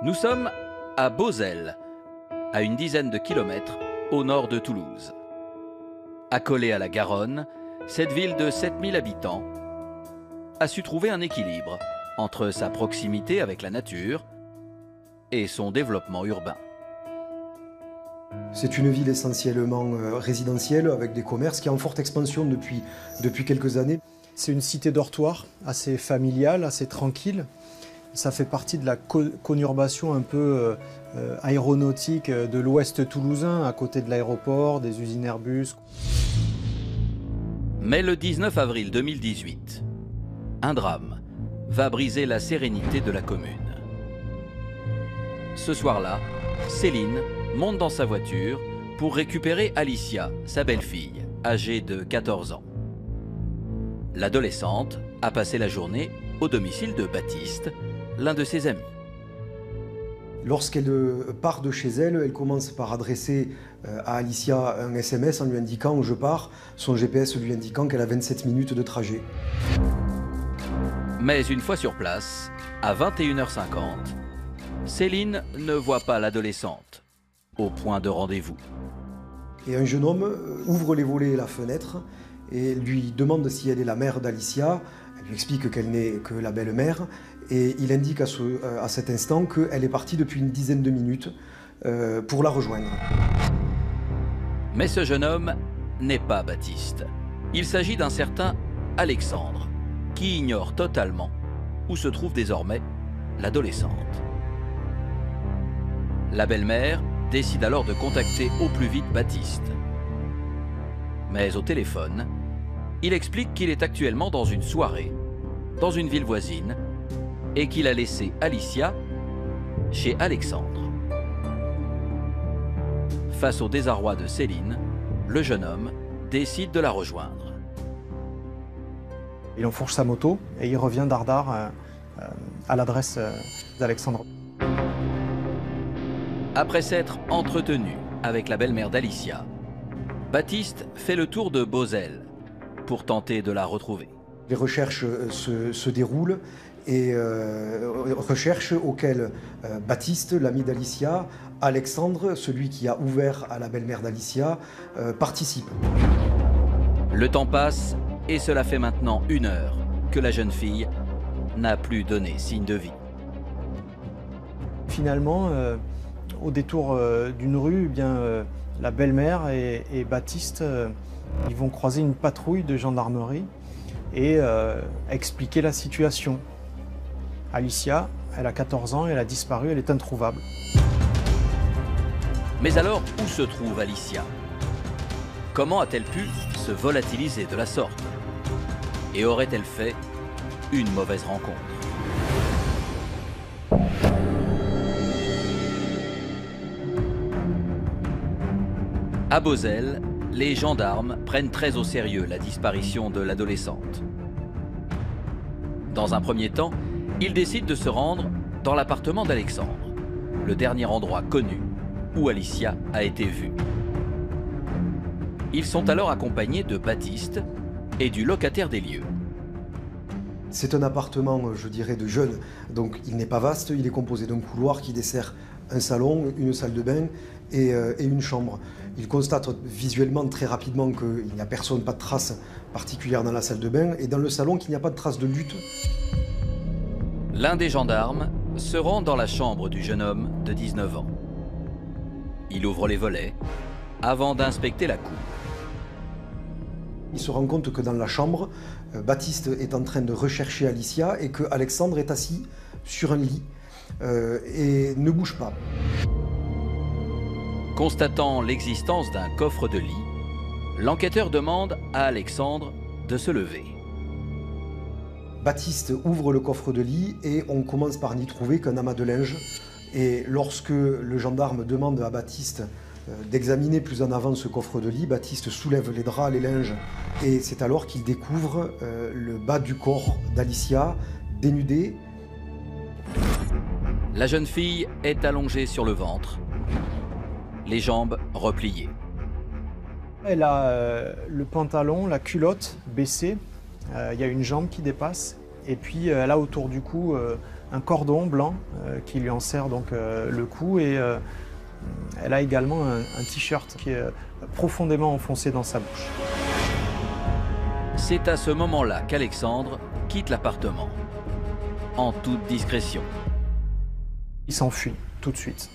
Nous sommes à Beauzelle, à une dizaine de kilomètres au nord de Toulouse. Accolée à la Garonne, cette ville de 7000 habitants a su trouver un équilibre entre sa proximité avec la nature et son développement urbain. C'est une ville essentiellement résidentielle avec des commerces qui est en forte expansion depuis quelques années. C'est une cité dortoir assez familiale, assez tranquille. Ça fait partie de la conurbation un peu aéronautique de l'ouest toulousain, à côté de l'aéroport, des usines Airbus. Mais le 19 avril 2018, un drame va briser la sérénité de la commune. Ce soir-là, Céline monte dans sa voiture pour récupérer Alicia, sa belle-fille, âgée de 14 ans. L'adolescente a passé la journée au domicile de Baptiste, l'un de ses amis. Lorsqu'elle part de chez elle, elle commence par adresser à Alicia un SMS en lui indiquant où je pars, son GPS lui indiquant qu'elle a 27 minutes de trajet. Mais une fois sur place, à 21h50, Céline ne voit pas l'adolescente au point de rendez-vous. Et un jeune homme ouvre les volets et la fenêtre et lui demande si elle est la mère d'Alicia. Elle lui explique qu'elle n'est que la belle-mère et il indique à cet instant qu'elle est partie depuis une dizaine de minutes pour la rejoindre. Mais ce jeune homme n'est pas Baptiste. Il s'agit d'un certain Alexandre, qui ignore totalement où se trouve désormais l'adolescente. La belle-mère décide alors de contacter au plus vite Baptiste. Mais au téléphone, il explique qu'il est actuellement dans une soirée, dans une ville voisine, et qu'il a laissé Alicia chez Alexandre. Face au désarroi de Céline, le jeune homme décide de la rejoindre. Il enfourche sa moto et il revient dardard à l'adresse d'Alexandre. Après s'être entretenu avec la belle-mère d'Alicia, Baptiste fait le tour de Beauzelle pour tenter de la retrouver. Les recherches se déroulent et recherches auxquelles Baptiste, l'ami d'Alicia, Alexandre, celui qui a ouvert à la belle-mère d'Alicia, participent. Le temps passe et cela fait maintenant 1 heure que la jeune fille n'a plus donné signe de vie. Finalement, au détour d'une rue, eh bien, la belle-mère et Baptiste ils vont croiser une patrouille de gendarmerie et expliquer la situation. Alicia, elle a 14 ans, elle a disparu, elle est introuvable. Mais alors, où se trouve Alicia? Comment a-t-elle pu se volatiliser de la sorte? Et aurait-elle fait une mauvaise rencontre? À Beauzelle, les gendarmes prennent très au sérieux la disparition de l'adolescente. Dans un premier temps, ils décident de se rendre dans l'appartement d'Alexandre, le dernier endroit connu où Alicia a été vue. Ils sont alors accompagnés de Baptiste et du locataire des lieux. C'est un appartement, je dirais, de jeunes, donc il n'est pas vaste, il est composé d'un couloir qui dessert un salon, une salle de bain et une chambre. Il constate visuellement très rapidement qu'il n'y a personne, pas de traces particulières dans la salle de bain et dans le salon qu'il n'y a pas de traces de lutte. L'un des gendarmes se rend dans la chambre du jeune homme de 19 ans. Il ouvre les volets avant d'inspecter la cour. Il se rend compte que dans la chambre, Baptiste est en train de rechercher Alicia et que Alexandre est assis sur un lit et ne bouge pas. Constatant l'existence d'un coffre de lit, l'enquêteur demande à Alexandre de se lever. Baptiste ouvre le coffre de lit et on commence par n'y trouver qu'un amas de linge. Et lorsque le gendarme demande à Baptiste d'examiner plus en avant ce coffre de lit, Baptiste soulève les draps, les linges, et c'est alors qu'il découvre le bas du corps d'Alicia, dénudé. La jeune fille est allongée sur le ventre, les jambes repliées. Elle a le pantalon, la culotte baissée, il y a une jambe qui dépasse Et puis elle a autour du cou un cordon blanc qui lui enserre donc le cou, et elle a également un t-shirt qui est profondément enfoncé dans sa bouche. C'est à ce moment-là qu'Alexandre quitte l'appartement, en toute discrétion. Il s'enfuit tout de suite.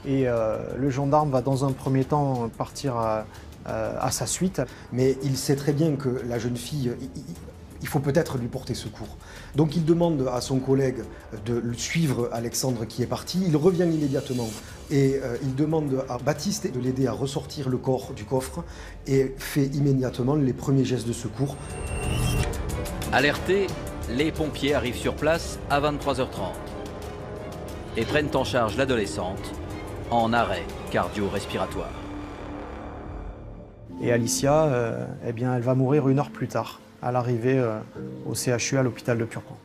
Et le gendarme va dans un premier temps partir à sa suite. Mais il sait très bien que la jeune fille, il faut peut-être lui porter secours. Donc il demande à son collègue de suivre Alexandre qui est parti. Il revient immédiatement et il demande à Baptiste de l'aider à ressortir le corps du coffre et fait immédiatement les premiers gestes de secours. Alertés, les pompiers arrivent sur place à 23h30 et prennent en charge l'adolescente en arrêt cardio-respiratoire. Et Alicia, eh bien, elle va mourir 1 heure plus tard, à l'arrivée au CHU à l'hôpital de Purpan.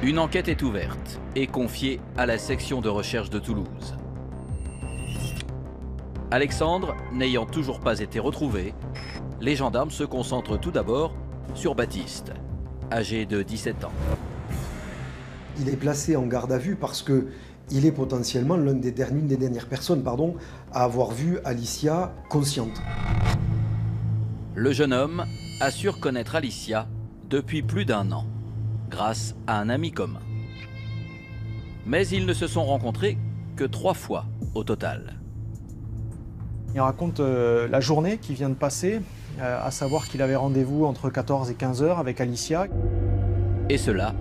Une enquête est ouverte et confiée à la section de recherche de Toulouse. Alexandre n'ayant toujours pas été retrouvé, les gendarmes se concentrent tout d'abord sur Baptiste, âgé de 17 ans. Il est placé en garde à vue parce qu'il est potentiellement l'une des dernières personnes à avoir vu Alicia consciente. Le jeune homme assure connaître Alicia depuis plus d'1 an, grâce à un ami commun. Mais ils ne se sont rencontrés que 3 fois au total. Il raconte la journée qui vient de passer, à savoir qu'il avait rendez-vous entre 14 et 15 heures avec Alicia. Et cela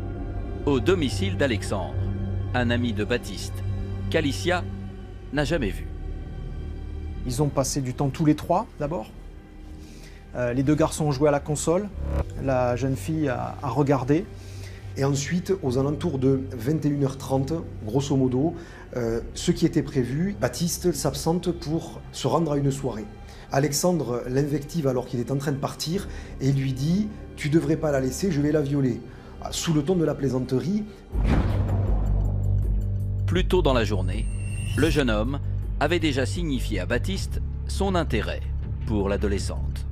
au domicile d'Alexandre, un ami de Baptiste, qu'Alicia n'a jamais vu. Ils ont passé du temps tous les 3 d'abord. Les 2 garçons ont joué à la console, la jeune fille a regardé. Et ensuite, aux alentours de 21h30, grosso modo, ce qui était prévu, Baptiste s'absente pour se rendre à une soirée. Alexandre l'invective alors qu'il est en train de partir et lui dit « Tu devrais pas la laisser, je vais la violer ». Sous le ton de la plaisanterie. Plus tôt dans la journée, le jeune homme avait déjà signifié à Baptiste son intérêt pour l'adolescente.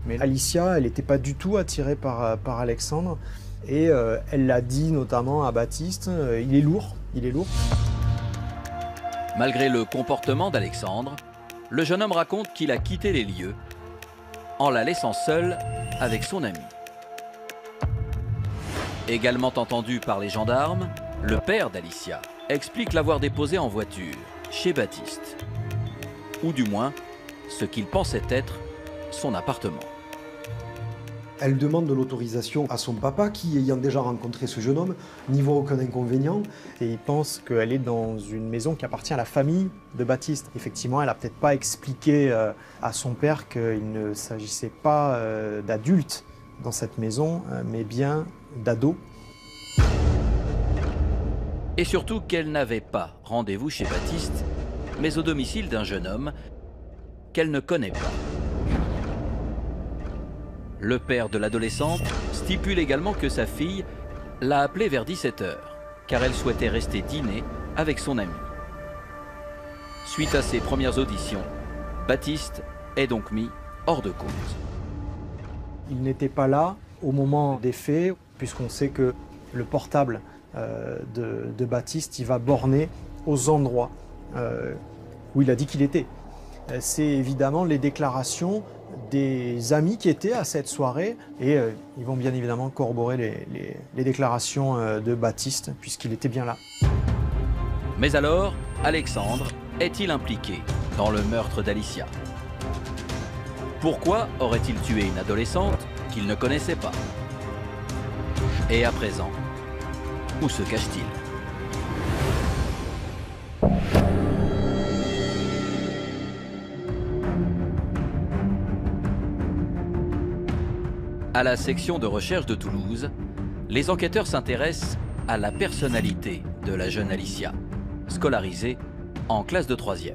Mais Alicia, elle n'était pas du tout attirée par Alexandre. Et elle l'a dit notamment à Baptiste, il est lourd, il est lourd. Malgré le comportement d'Alexandre, le jeune homme raconte qu'il a quitté les lieux en la laissant seule avec son ami. Également entendu par les gendarmes, le père d'Alicia explique l'avoir déposée en voiture chez Baptiste, ou du moins ce qu'il pensait être son appartement. Elle demande de l'autorisation à son papa qui, ayant déjà rencontré ce jeune homme, n'y voit aucun inconvénient. Et il pense qu'elle est dans une maison qui appartient à la famille de Baptiste. Effectivement, elle n'a peut-être pas expliqué à son père qu'il ne s'agissait pas d'adultes dans cette maison, mais bien d'ados. Et surtout qu'elle n'avait pas rendez-vous chez Baptiste, mais au domicile d'un jeune homme qu'elle ne connaît pas. Le père de l'adolescente stipule également que sa fille l'a appelée vers 17h, car elle souhaitait rester dîner avec son ami. Suite à ses premières auditions, Baptiste est donc mis hors de cause. Il n'était pas là au moment des faits, puisqu'on sait que le portable de Baptiste, il va borner aux endroits où il a dit qu'il était. C'est évidemment les déclarations des amis qui étaient à cette soirée et ils vont bien évidemment corroborer les déclarations de Baptiste puisqu'il était bien là. Mais alors, Alexandre est-il impliqué dans le meurtre d'Alicia? Pourquoi aurait-il tué une adolescente qu'il ne connaissait pas? Et à présent, où se cache-t-il? À la section de recherche de Toulouse, les enquêteurs s'intéressent à la personnalité de la jeune Alicia, scolarisée en classe de 3e.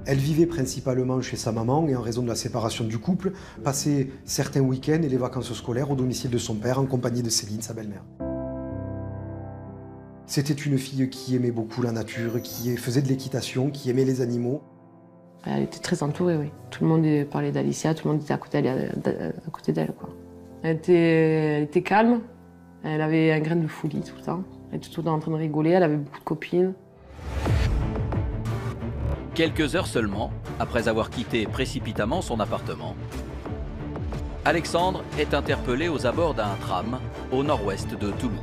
Elle vivait principalement chez sa maman et en raison de la séparation du couple, passait certains week-ends et les vacances scolaires au domicile de son père en compagnie de Céline, sa belle-mère. C'était une fille qui aimait beaucoup la nature, qui faisait de l'équitation, qui aimait les animaux. Elle était très entourée, oui. Tout le monde parlait d'Alicia, tout le monde était à côté d'elle, quoi. Elle était calme, elle avait un grain de folie tout le temps. Elle était tout le temps en train de rigoler, elle avait beaucoup de copines. Quelques heures seulement, après avoir quitté précipitamment son appartement, Alexandre est interpellé aux abords d'un tram au nord-ouest de Toulouse.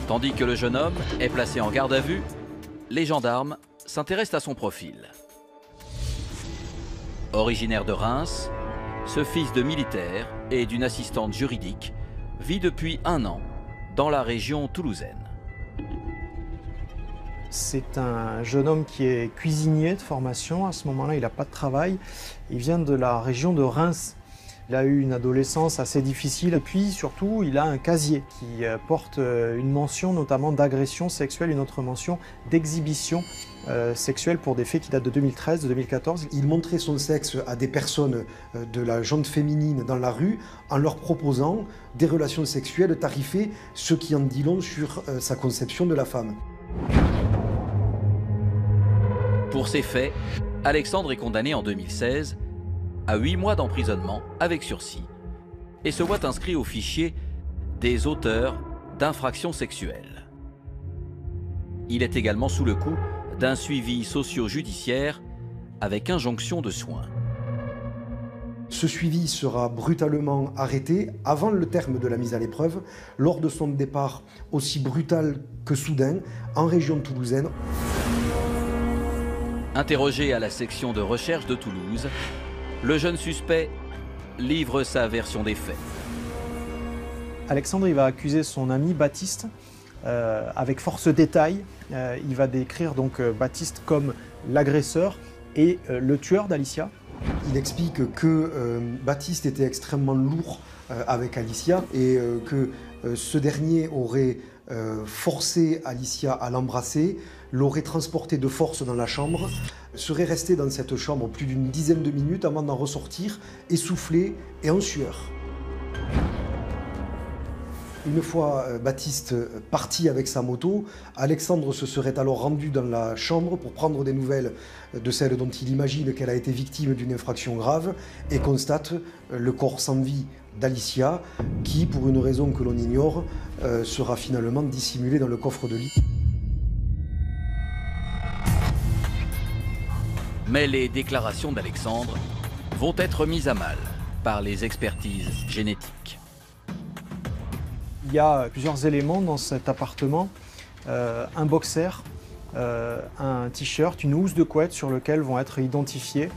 Tandis que le jeune homme est placé en garde à vue, les gendarmes s'intéressent à son profil. Originaire de Reims, ce fils de militaire et d'une assistante juridique vit depuis 1 an dans la région toulousaine. C'est un jeune homme qui est cuisinier de formation. À ce moment-là, il n'a pas de travail. Il vient de la région de Reims. Il a eu une adolescence assez difficile. Et puis, surtout, il a un casier qui porte une mention notamment d'agression sexuelle, une autre mention d'exhibition sexuelle pour des faits qui datent de 2013, de 2014. Il montrait son sexe à des personnes de la gente féminine dans la rue en leur proposant des relations sexuelles tarifées, ce qui en dit long sur sa conception de la femme. Pour ces faits, Alexandre est condamné en 2016 à 8 mois d'emprisonnement avec sursis et se voit inscrit au fichier des auteurs d'infractions sexuelles. Il est également sous le coup d'un suivi socio-judiciaire avec injonction de soins. Ce suivi sera brutalement arrêté avant le terme de la mise à l'épreuve, lors de son départ aussi brutal que soudain en région toulousaine. Interrogé à la section de recherche de Toulouse, le jeune suspect livre sa version des faits. Alexandre il va accuser son ami Baptiste avec force détail. Il va décrire donc Baptiste comme l'agresseur et le tueur d'Alicia. Il explique que Baptiste était extrêmement lourd avec Alicia et que ce dernier aurait forcé Alicia à l'embrasser, l'aurait transporté de force dans la chambre, serait resté dans cette chambre plus d'une dizaine de minutes avant d'en ressortir, essoufflé et en sueur. Une fois Baptiste parti avec sa moto, Alexandre se serait alors rendu dans la chambre pour prendre des nouvelles de celle dont il imagine qu'elle a été victime d'une infraction grave et constate le corps sans vie d'Alicia qui, pour une raison que l'on ignore, sera finalement dissimulé dans le coffre de lit. Mais les déclarations d'Alexandre vont être mises à mal par les expertises génétiques. Il y a plusieurs éléments dans cet appartement. Un boxer, un t-shirt, une housse de couette sur lequel vont être identifiés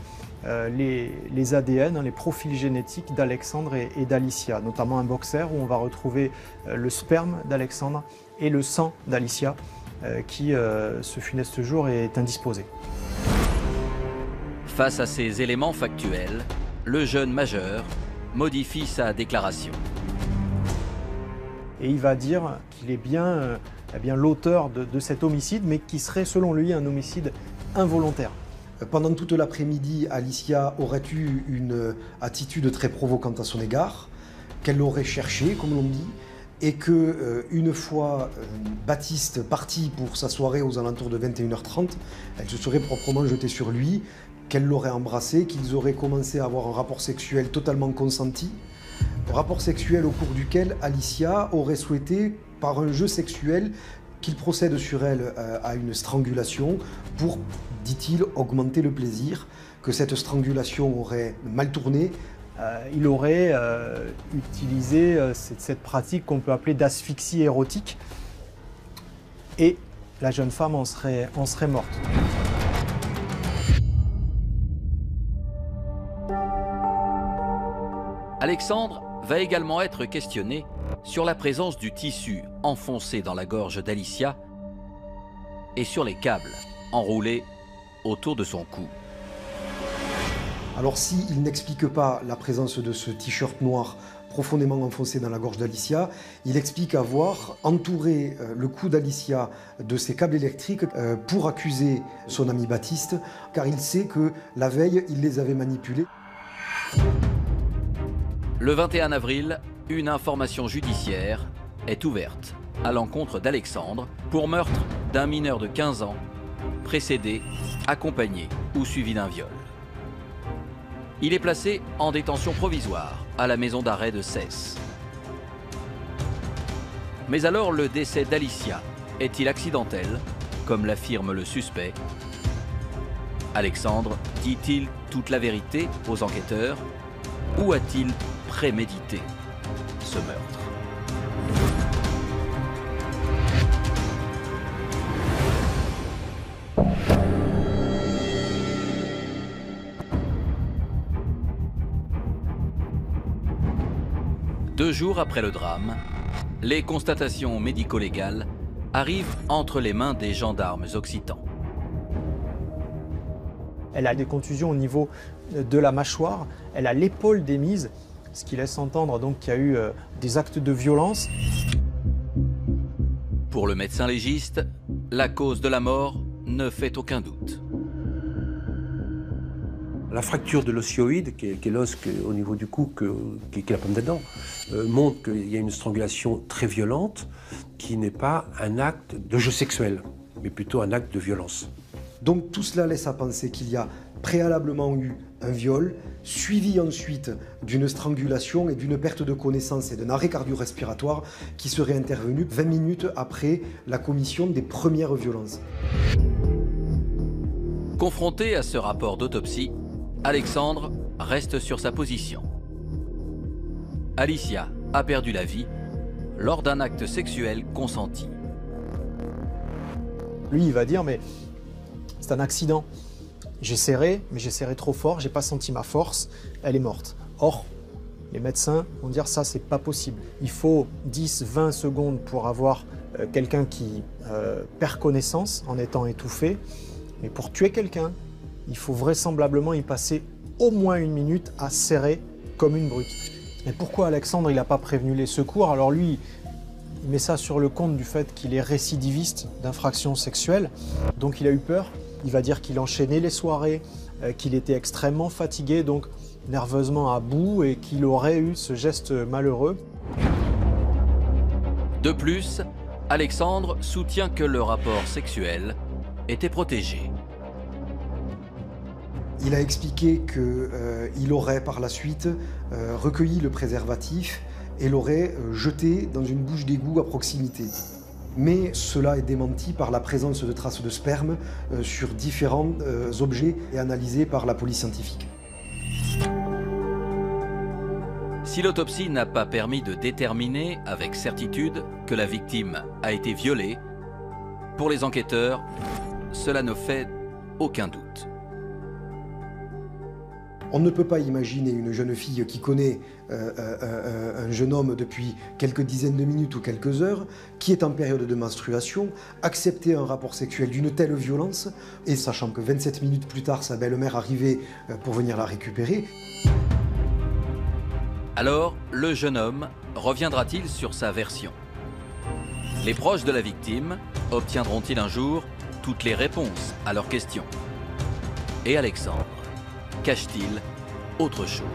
les ADN, les profils génétiques d'Alexandre et d'Alicia, notamment un boxer où on va retrouver le sperme d'Alexandre et le sang d'Alicia qui, ce funeste jour, est indisposé. Face à ces éléments factuels, le jeune majeur modifie sa déclaration. Et il va dire qu'il est bien, l'auteur de cet homicide, mais qui serait selon lui un homicide involontaire. Pendant toute l'après-midi, Alicia aurait eu une attitude très provocante à son égard, qu'elle l'aurait cherché, comme l'on dit, et que une fois Baptiste parti pour sa soirée aux alentours de 21h30, elle se serait proprement jetée sur lui, qu'elle l'aurait embrassé, qu'ils auraient commencé à avoir un rapport sexuel totalement consenti. Rapport sexuel au cours duquel Alicia aurait souhaité, par un jeu sexuel, qu'il procède sur elle à une strangulation pour, dit-il, augmenter le plaisir, que cette strangulation aurait mal tourné. Il aurait utilisé cette pratique qu'on peut appeler d'asphyxie érotique et la jeune femme en serait morte. Alexandre va également être questionné sur la présence du tissu enfoncé dans la gorge d'Alicia et sur les câbles enroulés autour de son cou. Alors s'il n'explique pas la présence de ce t-shirt noir profondément enfoncé dans la gorge d'Alicia, il explique avoir entouré le cou d'Alicia de ces câbles électriques pour accuser son ami Baptiste, car il sait que la veille, il les avait manipulés. Le 21 avril, une information judiciaire est ouverte à l'encontre d'Alexandre pour meurtre d'un mineur de 15 ans précédé, accompagné ou suivi d'un viol. Il est placé en détention provisoire à la maison d'arrêt de Cesse. Mais alors le décès d'Alicia est-il accidentel, comme l'affirme le suspect? Alexandre dit-il toute la vérité aux enquêteurs ou a-t-il prémédité ce meurtre? Deux jours après le drame, les constatations médico-légales arrivent entre les mains des gendarmes occitans. Elle a des contusions au niveau de la mâchoire, elle a l'épaule démise, ce qui laisse entendre donc qu'il y a eu des actes de violence. Pour le médecin légiste, la cause de la mort ne fait aucun doute. La fracture de l'osioïde, qui est l'os au niveau du cou, qui est la pomme d'Adam, montre qu'il y a une strangulation très violente qui n'est pas un acte de jeu sexuel, mais plutôt un acte de violence. Donc tout cela laisse à penser qu'il y a préalablement eu un viol, suivi ensuite d'une strangulation et d'une perte de connaissance et d'un arrêt cardio-respiratoire qui serait intervenu 20 minutes après la commission des premières violences. Confronté à ce rapport d'autopsie, Alexandre reste sur sa position. Alicia a perdu la vie lors d'un acte sexuel consenti. Lui, il va dire, mais c'est un accident. J'ai serré, mais j'ai serré trop fort, j'ai pas senti ma force, elle est morte. Or, les médecins vont dire ça, c'est pas possible. Il faut 10-20 secondes pour avoir quelqu'un qui perd connaissance en étant étouffé. Mais pour tuer quelqu'un, il faut vraisemblablement y passer au moins 1 minute à serrer comme une brute. Mais pourquoi Alexandre, il n'a pas prévenu les secours? Alors lui, il met ça sur le compte du fait qu'il est récidiviste d'infractions sexuelles. Donc il a eu peur. Il va dire qu'il enchaînait les soirées, qu'il était extrêmement fatigué, donc nerveusement à bout, et qu'il aurait eu ce geste malheureux. De plus, Alexandre soutient que le rapport sexuel était protégé. Il a expliqué qu'il aurait par la suite recueilli le préservatif et l'aurait jeté dans une bouche d'égout à proximité. Mais cela est démenti par la présence de traces de sperme sur différents objets et analysés par la police scientifique. Si l'autopsie n'a pas permis de déterminer avec certitude que la victime a été violée, pour les enquêteurs, cela ne fait aucun doute. On ne peut pas imaginer une jeune fille qui connaît un jeune homme depuis quelques dizaines de minutes ou quelques heures, qui est en période de menstruation, accepter un rapport sexuel d'une telle violence, et sachant que 27 minutes plus tard, sa belle-mère arrivait pour venir la récupérer. Alors, le jeune homme reviendra-t-il sur sa version? Les proches de la victime obtiendront-ils un jour toutes les réponses à leurs questions? Et Alexandre cache-t-il autre chose?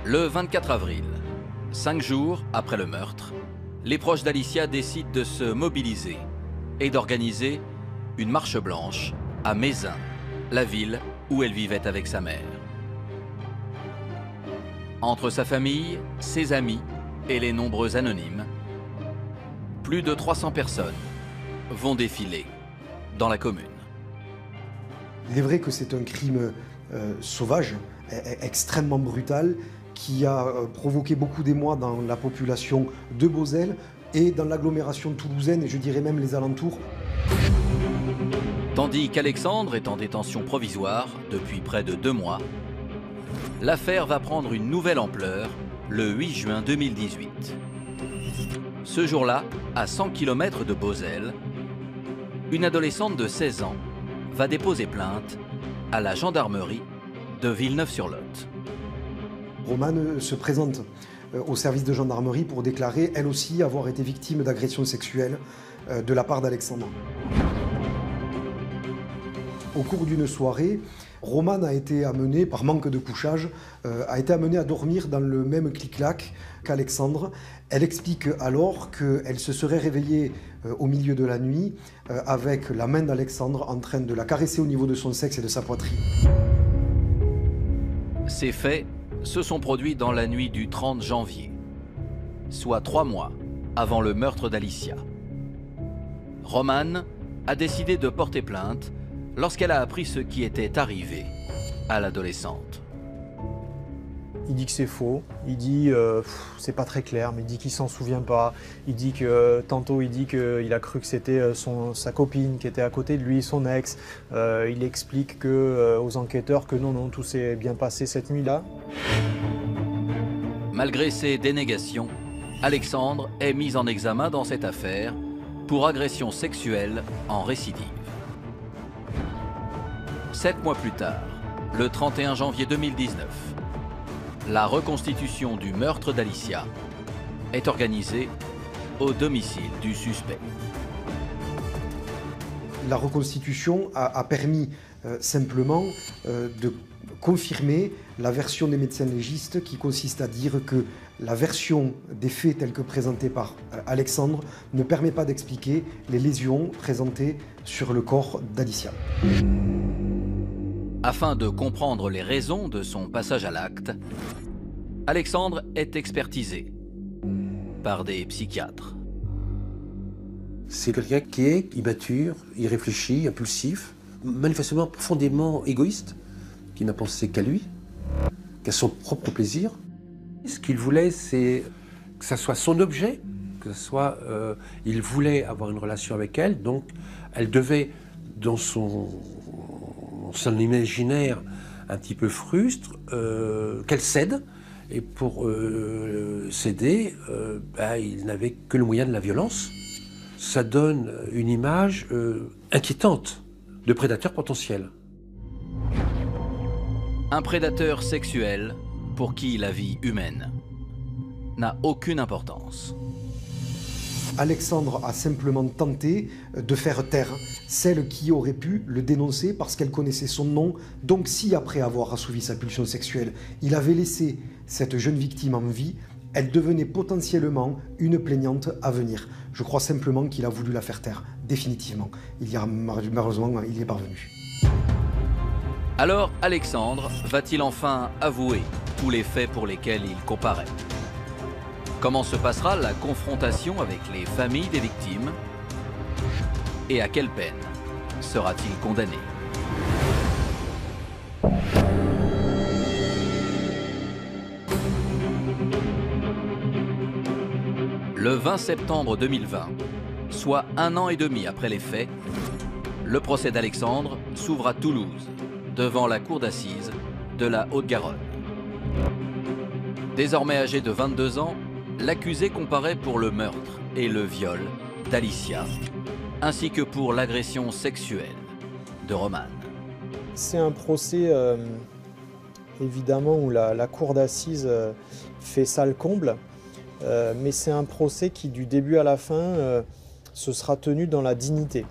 Le 24 avril, 5 jours après le meurtre, les proches d'Alicia décident de se mobiliser et d'organiser une marche blanche à Mézin, la ville où elle vivait avec sa mère. Entre sa famille, ses amis et les nombreux anonymes, plus de 300 personnes vont défiler dans la commune. Il est vrai que c'est un crime sauvage, extrêmement brutal, qui a provoqué beaucoup d'émoi dans la population de Beauzelle et dans l'agglomération toulousaine, et je dirais même les alentours. Tandis qu'Alexandre est en détention provisoire depuis près de 2 mois, l'affaire va prendre une nouvelle ampleur le 8 juin 2018. Ce jour-là, à 100 km de Beauzelle, une adolescente de 16 ans va déposer plainte à la gendarmerie de Villeneuve-sur-Lot. Romane se présente au service de gendarmerie pour déclarer, elle aussi, avoir été victime d'agressions sexuelles de la part d'Alexandre. Au cours d'une soirée, Romane a été amenée, par manque de couchage, a été amenée à dormir dans le même clic-clac qu'Alexandre. Elle explique alors qu'elle se serait réveillée au milieu de la nuit avec la main d'Alexandre en train de la caresser au niveau de son sexe et de sa poitrine. Ces faits se sont produits dans la nuit du 30 janvier, soit 3 mois avant le meurtre d'Alicia. Romane a décidé de porter plainte lorsqu'elle a appris ce qui était arrivé à l'adolescente. Il dit que c'est faux, il dit c'est pas très clair, mais il dit qu'il s'en souvient pas. Il dit que tantôt il dit qu'il a cru que c'était sa copine qui était à côté de lui, son ex. Il explique aux enquêteurs que non, tout s'est bien passé cette nuit-là. Malgré ces dénégations, Alexandre est mis en examen dans cette affaire pour agression sexuelle en récidive. 7 mois plus tard, le 31 janvier 2019, la reconstitution du meurtre d'Alicia est organisée au domicile du suspect. La reconstitution a permis simplement de confirmer la version des médecins légistes qui consiste à dire que la version des faits tels que présentés par Alexandre ne permet pas d'expliquer les lésions présentées sur le corps d'Alicia. Afin de comprendre les raisons de son passage à l'acte, Alexandre est expertisé par des psychiatres. C'est quelqu'un qui est immature, irréfléchi, impulsif, manifestement profondément égoïste, qui n'a pensé qu'à lui, qu'à son propre plaisir. Ce qu'il voulait, c'est que ça soit son objet, que ça soit, il voulait avoir une relation avec elle, donc elle devait, dans son imaginaire un petit peu frustre, qu'elle cède. Et pour céder, il n'avait que le moyen de la violence. Ça donne une image inquiétante de prédateur potentiel. Un prédateur sexuel pour qui la vie humaine n'a aucune importance. Alexandre a simplement tenté de faire taire celle qui aurait pu le dénoncer parce qu'elle connaissait son nom. Donc si après avoir assouvi sa pulsion sexuelle, il avait laissé cette jeune victime en vie, elle devenait potentiellement une plaignante à venir. Je crois simplement qu'il a voulu la faire taire, définitivement. Malheureusement, il y est parvenu. Alors Alexandre va-t-il enfin avouer tous les faits pour lesquels il comparaît? Comment se passera la confrontation avec les familles des victimes? Et à quelle peine sera-t-il condamné? Le 20 septembre 2020, soit 1 an et demi après les faits, le procès d'Alexandre s'ouvre à Toulouse, devant la cour d'assises de la Haute-Garonne. Désormais âgé de 22 ans, l'accusé comparaît pour le meurtre et le viol d'Alicia, ainsi que pour l'agression sexuelle de Romane. C'est un procès, évidemment, où la cour d'assises fait salle comble, mais c'est un procès qui, du début à la fin, se sera tenu dans la dignité.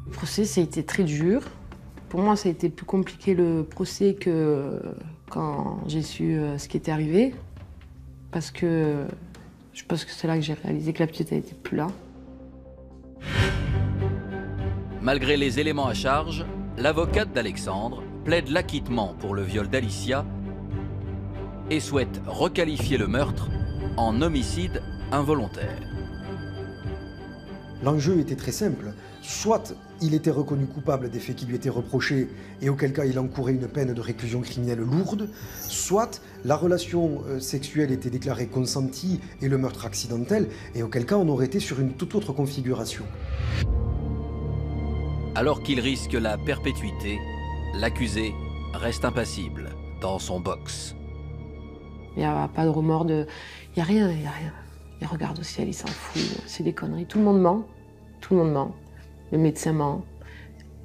Le procès, ça a été très dur. Pour moi, ça a été plus compliqué le procès que quand j'ai su ce qui était arrivé. Parce que je pense que c'est là que j'ai réalisé que la petite n'était plus là. Malgré les éléments à charge, l'avocate d'Alexandre plaide l'acquittement pour le viol d'Alicia et souhaite requalifier le meurtre en homicide involontaire. L'enjeu était très simple. Soit il était reconnu coupable des faits qui lui étaient reprochés et auquel cas il encourait une peine de réclusion criminelle lourde, soit la relation sexuelle était déclarée consentie et le meurtre accidentel, et auquel cas on aurait été sur une toute autre configuration. Alors qu'il risque la perpétuité, l'accusé reste impassible dans son box. Il n'y a pas de remords, il n'y a rien, il n'y a rien. Il regarde au ciel, il s'en fout, c'est des conneries. Tout le monde ment, tout le monde ment. Le médecin ment,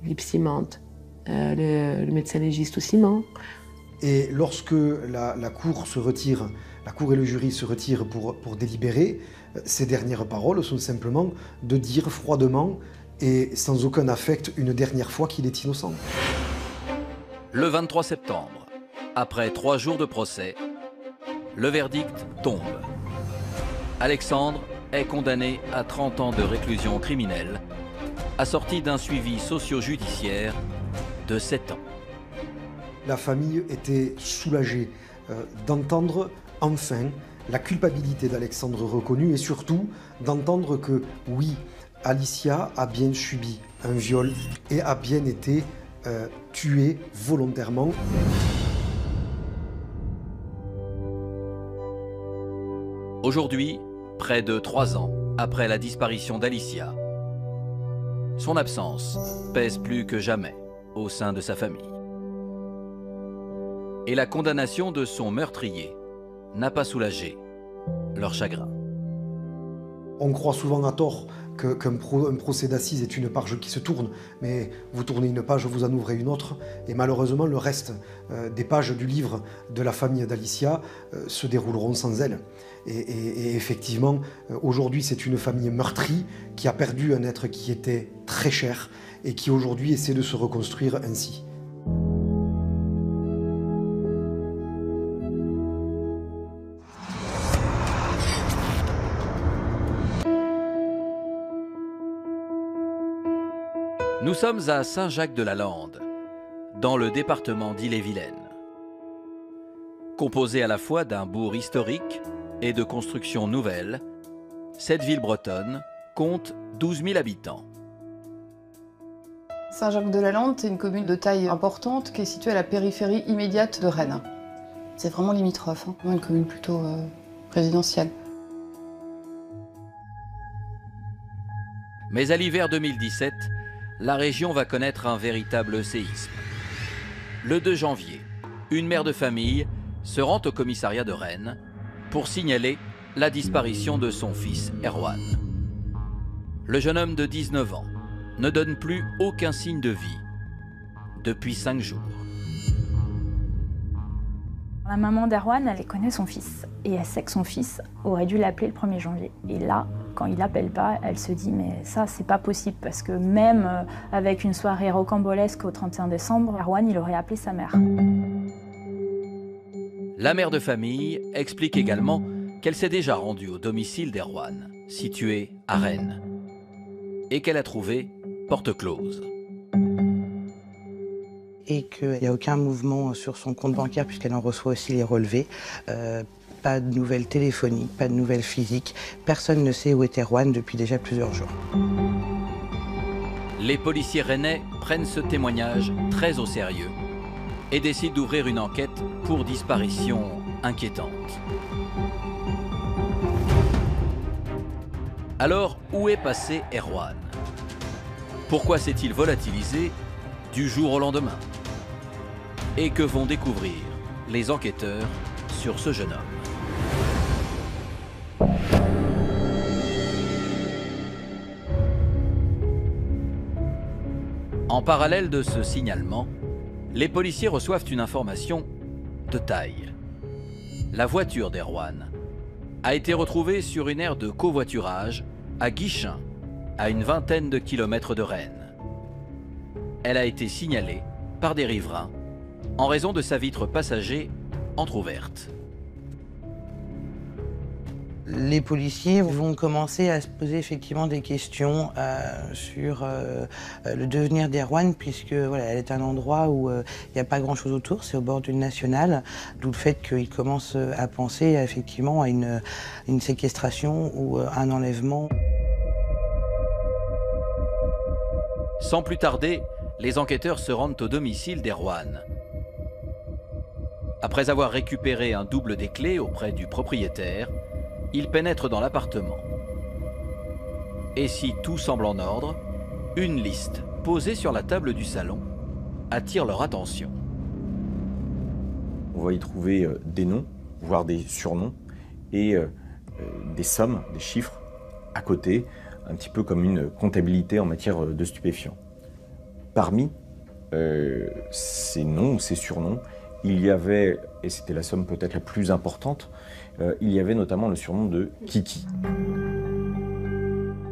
les psy mentent, le médecin légiste aussi ment. Et lorsque la cour se retire, la cour et le jury se retirent pour délibérer, ces dernières paroles sont simplement de dire froidement et sans aucun affect une dernière fois qu'il est innocent. Le 23 septembre, après 3 jours de procès, le verdict tombe. Alexandre est condamné à 30 ans de réclusion criminelle, assorti d'un suivi socio-judiciaire de 7 ans. La famille était soulagée d'entendre enfin la culpabilité d'Alexandre reconnue et surtout d'entendre que oui, Alicia a bien subi un viol et a bien été tuée volontairement. Aujourd'hui, près de 3 ans après la disparition d'Alicia, son absence pèse plus que jamais au sein de sa famille. Et la condamnation de son meurtrier n'a pas soulagé leur chagrin. On croit souvent à tort qu'un procès d'assises est une page qui se tourne, mais vous tournez une page, vous en ouvrez une autre, et malheureusement le reste des pages du livre de la famille d'Alicia se dérouleront sans elle. Et effectivement, aujourd'hui c'est une famille meurtrie qui a perdu un être qui était très cher et qui aujourd'hui essaie de se reconstruire ainsi. Nous sommes à Saint-Jacques-de-la-Lande, dans le département d'Ille-et-Vilaine. Composée à la fois d'un bourg historique et de constructions nouvelles, cette ville bretonne compte 12 000 habitants. Saint-Jacques-de-la-Lande, c'est une commune de taille importante qui est située à la périphérie immédiate de Rennes. C'est vraiment limitrophe, hein. Une commune plutôt résidentielle. Mais à l'hiver 2017, la région va connaître un véritable séisme. Le 2 janvier, une mère de famille se rend au commissariat de Rennes pour signaler la disparition de son fils Erwan. Le jeune homme de 19 ans ne donne plus aucun signe de vie depuis 5 jours. La maman d'Erwan, elle connaît son fils et elle sait que son fils aurait dû l'appeler le 1er janvier. Et là, quand il l'appelle pas, elle se dit mais ça c'est pas possible parce que même avec une soirée rocambolesque au 31 décembre, Erwan il aurait appelé sa mère. La mère de famille explique également qu'elle s'est déjà rendue au domicile d'Erwan, situé à Rennes, et qu'elle a trouvé porte close. Et qu'il n'y a aucun mouvement sur son compte bancaire puisqu'elle en reçoit aussi les relevés. Pas de nouvelles téléphoniques, pas de nouvelles physiques. Personne ne sait où est Erwan depuis déjà plusieurs jours. Les policiers rennais prennent ce témoignage très au sérieux et décident d'ouvrir une enquête pour disparition inquiétante. Alors, où est passé Erwan? Pourquoi s'est-il volatilisé du jour au lendemain? Et que vont découvrir les enquêteurs sur ce jeune homme? En parallèle de ce signalement, les policiers reçoivent une information de taille. La voiture d'Erwan a été retrouvée sur une aire de covoiturage à Guichen, à une vingtaine de kilomètres de Rennes. Elle a été signalée par des riverains en raison de sa vitre passager entrouverte. Les policiers vont commencer à se poser effectivement des questions sur le devenir d'Erwan, puisque voilà, elle est un endroit où il n'y a pas grand-chose autour, c'est au bord d'une nationale, d'où le fait qu'ils commencent à penser effectivement à une séquestration ou un enlèvement. Sans plus tarder, les enquêteurs se rendent au domicile d'Erwan. Après avoir récupéré un double des clés auprès du propriétaire, ils pénètrent dans l'appartement. Et si tout semble en ordre, une liste posée sur la table du salon attire leur attention. On va y trouver des noms, voire des surnoms, et des sommes, des chiffres à côté, un petit peu comme une comptabilité en matière de stupéfiants. Parmi ces noms ou ces surnoms, il y avait, et c'était la somme peut-être la plus importante, il y avait notamment le surnom de Kiki.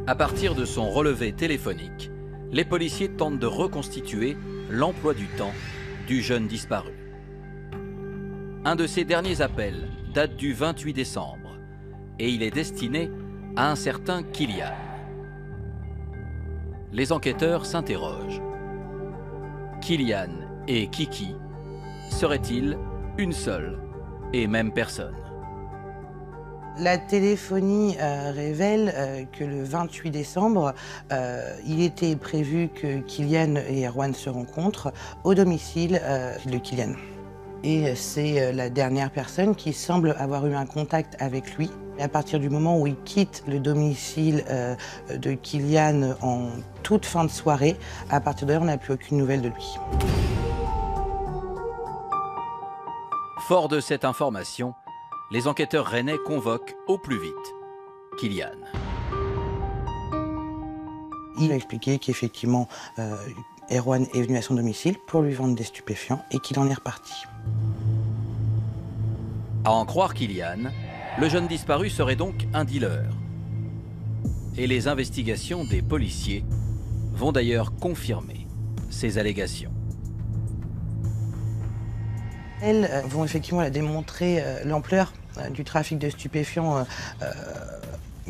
À partir de son relevé téléphonique, les policiers tentent de reconstituer l'emploi du temps du jeune disparu. Un de ses derniers appels date du 28 décembre et il est destiné à un certain Kylian. Les enquêteurs s'interrogent. Kylian et Kiki seraient-ils une seule et même personne? La téléphonie révèle que le 28 décembre, il était prévu que Kylian et Erwan se rencontrent au domicile de Kylian. Et c'est la dernière personne qui semble avoir eu un contact avec lui. Et à partir du moment où il quitte le domicile de Kylian en toute fin de soirée, à partir de là, on n'a plus aucune nouvelle de lui. Fort de cette information, les enquêteurs rennais convoquent au plus vite Kylian. Il a expliqué qu'effectivement, Erwan est venu à son domicile pour lui vendre des stupéfiants et qu'il en est reparti. À en croire Kylian, le jeune disparu serait donc un dealer. Et les investigations des policiers vont d'ailleurs confirmer ces allégations. Elles vont effectivement démontrer l'ampleur du trafic de stupéfiants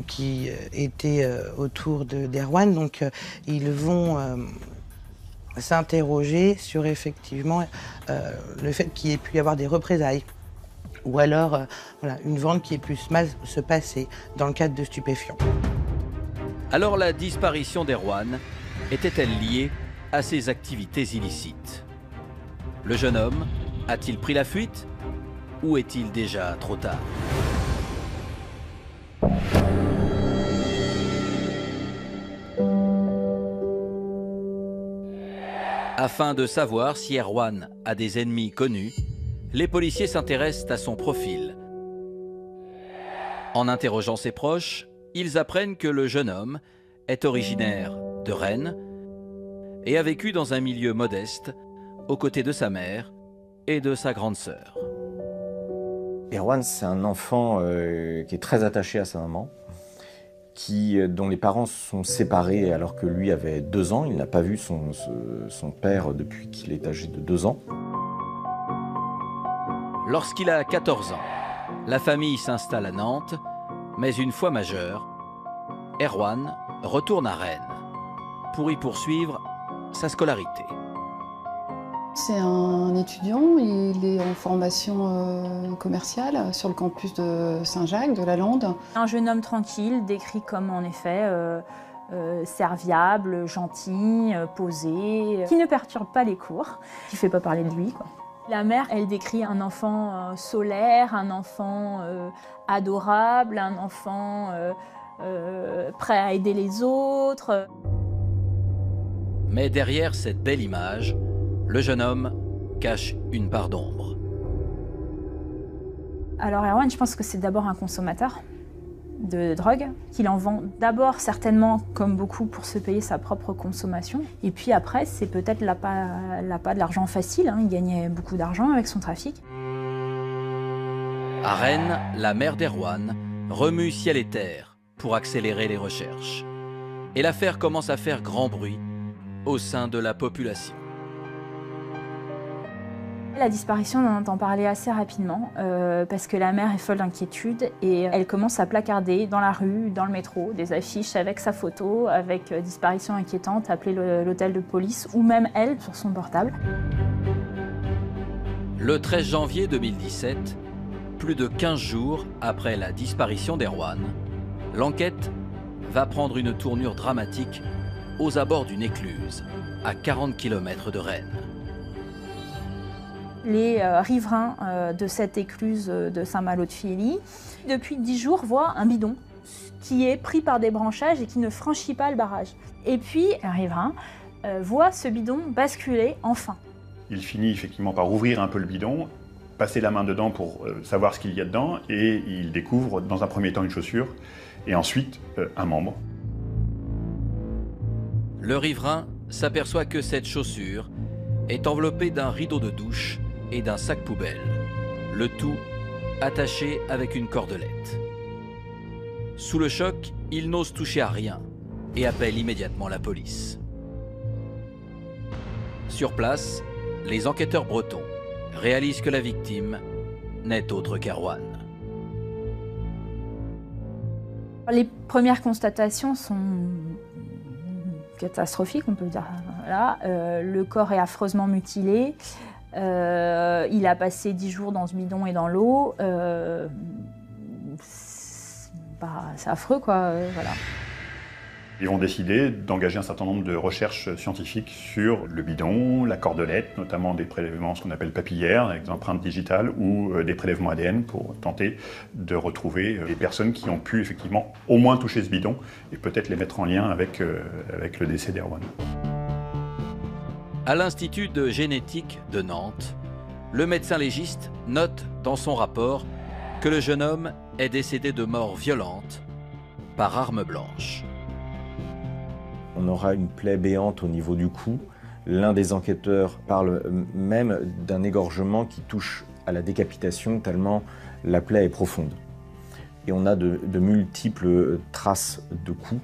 qui était autour d'Erwan. Donc ils vont s'interroger sur effectivement le fait qu'il y ait pu y avoir des représailles ou alors voilà, une vente qui ait pu mal se passer dans le cadre de stupéfiants. Alors la disparition d'Erwan était-elle liée à ses activités illicites? Le jeune homme a-t-il pris la fuite ou est-il déjà trop tard? Afin de savoir si Erwan a des ennemis connus, les policiers s'intéressent à son profil. En interrogeant ses proches, ils apprennent que le jeune homme est originaire de Rennes et a vécu dans un milieu modeste aux côtés de sa mère et de sa grande sœur. Erwan, c'est un enfant qui est très attaché à sa maman, dont les parents sont séparés alors que lui avait 2 ans. Il n'a pas vu son père depuis qu'il est âgé de 2 ans. Lorsqu'il a 14 ans, la famille s'installe à Nantes, mais une fois majeur, Erwan retourne à Rennes pour y poursuivre sa scolarité. C'est un étudiant, il est en formation commerciale sur le campus de Saint-Jacques, de la Lande. Un jeune homme tranquille, décrit comme en effet serviable, gentil, posé, qui ne perturbe pas les cours, qui ne fait pas parler de lui, quoi. La mère, elle décrit un enfant solaire, un enfant adorable, un enfant prêt à aider les autres. Mais derrière cette belle image, le jeune homme cache une part d'ombre. Alors Erwan, je pense que c'est d'abord un consommateur de drogue, qu'il en vend d'abord certainement, comme beaucoup, pour se payer sa propre consommation. Et puis après, c'est peut-être l'appât de l'argent facile, hein. Il gagnait beaucoup d'argent avec son trafic. À Rennes, la mère d'Erwan remue ciel et terre pour accélérer les recherches. Et l'affaire commence à faire grand bruit au sein de la population. La disparition, on en entend parler assez rapidement parce que la mère est folle d'inquiétude et elle commence à placarder dans la rue, dans le métro, des affiches avec sa photo, avec disparition inquiétante, appeler l'hôtel de police ou même elle sur son portable. Le 13 janvier 2017, plus de 15 jours après la disparition d'Erwan, l'enquête va prendre une tournure dramatique aux abords d'une écluse, à 40 km de Rennes. Les riverains de cette écluse de Saint-Malo-de-Filly, depuis 10 jours, voient un bidon qui est pris par des branchages et qui ne franchit pas le barrage. Et puis, un riverain voit ce bidon basculer enfin. Il finit effectivement par ouvrir un peu le bidon, passer la main dedans pour savoir ce qu'il y a dedans, et il découvre dans un premier temps une chaussure, et ensuite un membre. Le riverain s'aperçoit que cette chaussure est enveloppée d'un rideau de douche et d'un sac poubelle, le tout attaché avec une cordelette. Sous le choc, il n'ose toucher à rien et appelle immédiatement la police. Sur place, les enquêteurs bretons réalisent que la victime n'est autre qu'Erwan. Les premières constatations sont catastrophique, on peut dire. Voilà. Le corps est affreusement mutilé. Il a passé 10 jours dans ce bidon et dans l'eau. C'est affreux, quoi. Voilà. Ils vont décider d'engager un certain nombre de recherches scientifiques sur le bidon, la cordelette, notamment des prélèvements, ce qu'on appelle papillaires, avec des empreintes digitales, ou des prélèvements ADN pour tenter de retrouver les personnes qui ont pu effectivement au moins toucher ce bidon et peut-être les mettre en lien avec le décès d'Erwan. À l'Institut de génétique de Nantes, le médecin légiste note dans son rapport que le jeune homme est décédé de mort violente par arme blanche. On aura une plaie béante au niveau du cou. L'un des enquêteurs parle même d'un égorgement qui touche à la décapitation tellement la plaie est profonde. Et on a de multiples traces de coups,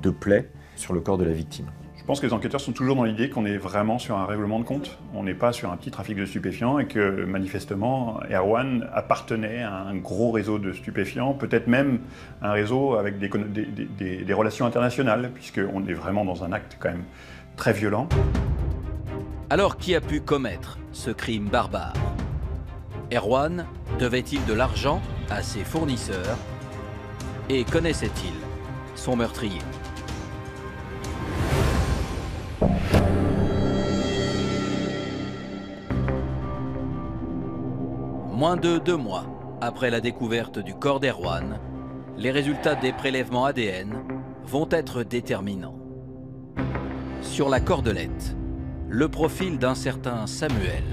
de plaies sur le corps de la victime. Je pense que les enquêteurs sont toujours dans l'idée qu'on est vraiment sur un règlement de compte. On n'est pas sur un petit trafic de stupéfiants et que manifestement Erwan appartenait à un gros réseau de stupéfiants, peut-être même un réseau avec des relations internationales, puisqu'on est vraiment dans un acte quand même très violent. Alors qui a pu commettre ce crime barbare? Erwan devait-il de l'argent à ses fournisseurs et connaissait-il son meurtrier? Moins de 2 mois après la découverte du corps d'Erwan, les résultats des prélèvements ADN vont être déterminants. Sur la cordelette, le profil d'un certain Samuel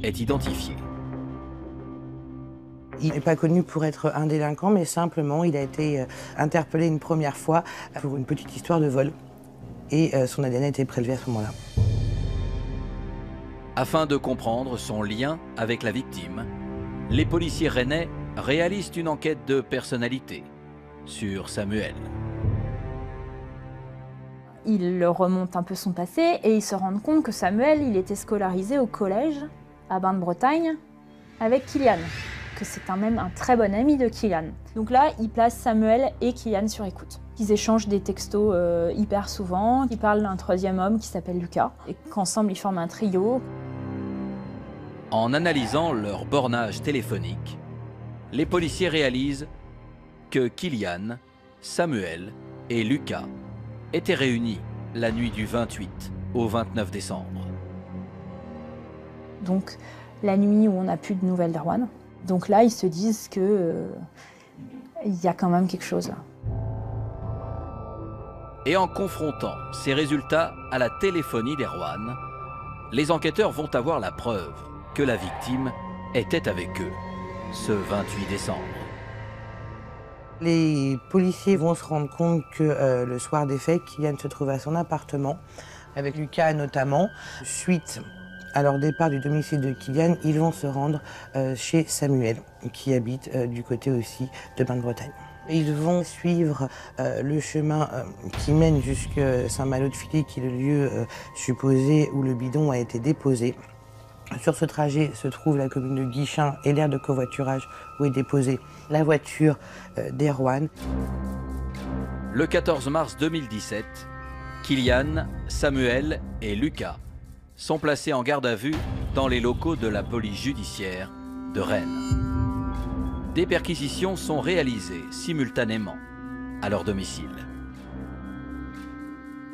est identifié. Il n'est pas connu pour être un délinquant, mais simplement il a été interpellé une première fois pour une petite histoire de vol. Et son ADN a été prélevé à ce moment-là. Afin de comprendre son lien avec la victime, les policiers rennais réalisent une enquête de personnalité sur Samuel. Ils remontent un peu son passé et ils se rendent compte que Samuel, il était scolarisé au collège à Bain-de-Bretagne avec Kylian, que c'est même un très bon ami de Kylian. Donc là, ils placent Samuel et Kylian sur écoute. Ils échangent des textos hyper souvent, ils parlent d'un troisième homme qui s'appelle Lucas, et qu'ensemble ils forment un trio. En analysant leur bornage téléphonique, les policiers réalisent que Kylian, Samuel et Lucas étaient réunis la nuit du 28 au 29 décembre. Donc la nuit où on n'a plus de nouvelles d'Erwan. Donc là, ils se disent que il y a quand même quelque chose là. Et en confrontant ces résultats à la téléphonie d'Erwan, les enquêteurs vont avoir la preuve que la victime était avec eux ce 28 décembre. Les policiers vont se rendre compte que le soir des faits, Kylian se trouve à son appartement, avec Lucas notamment. Suite à leur départ du domicile de Kylian, ils vont se rendre chez Samuel, qui habite du côté aussi de Bain-de-Bretagne. Ils vont suivre le chemin qui mène jusqu'à Saint-Malo-de-Filly, qui est le lieu supposé où le bidon a été déposé. Sur ce trajet se trouve la commune de Guichin et l'aire de covoiturage où est déposée la voiture d'Erwan. Le 14 mars 2017, Kylian, Samuel et Lucas sont placés en garde à vue dans les locaux de la police judiciaire de Rennes. Des perquisitions sont réalisées simultanément à leur domicile.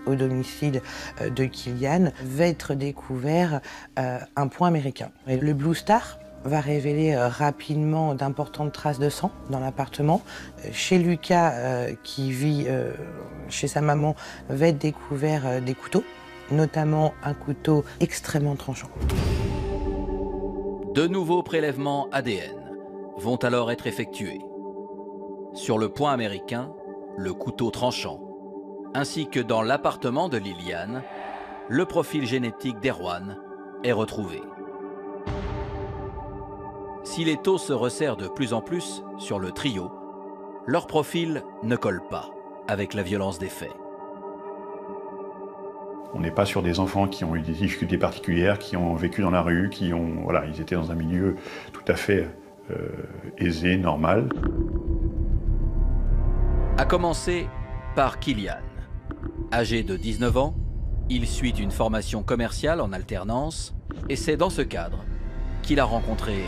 Au domicile de Kylian va être découvert un point américain. Et le Blue Star va révéler rapidement d'importantes traces de sang dans l'appartement. Chez Lucas, qui vit chez sa maman, va être découvert des couteaux, notamment un couteau extrêmement tranchant. De nouveaux prélèvements ADN vont alors être effectués. Sur le point américain, le couteau tranchant, ainsi que dans l'appartement de Liliane, le profil génétique d'Erwan est retrouvé. Si les taux se resserrent de plus en plus sur le trio, leur profil ne colle pas avec la violence des faits. On n'est pas sur des enfants qui ont eu des difficultés particulières, qui ont vécu dans la rue, voilà, ils étaient dans un milieu tout à fait aisé, normal. À commencer par Kylian. Âgé de 19 ans, il suit une formation commerciale en alternance et c'est dans ce cadre qu'il a rencontré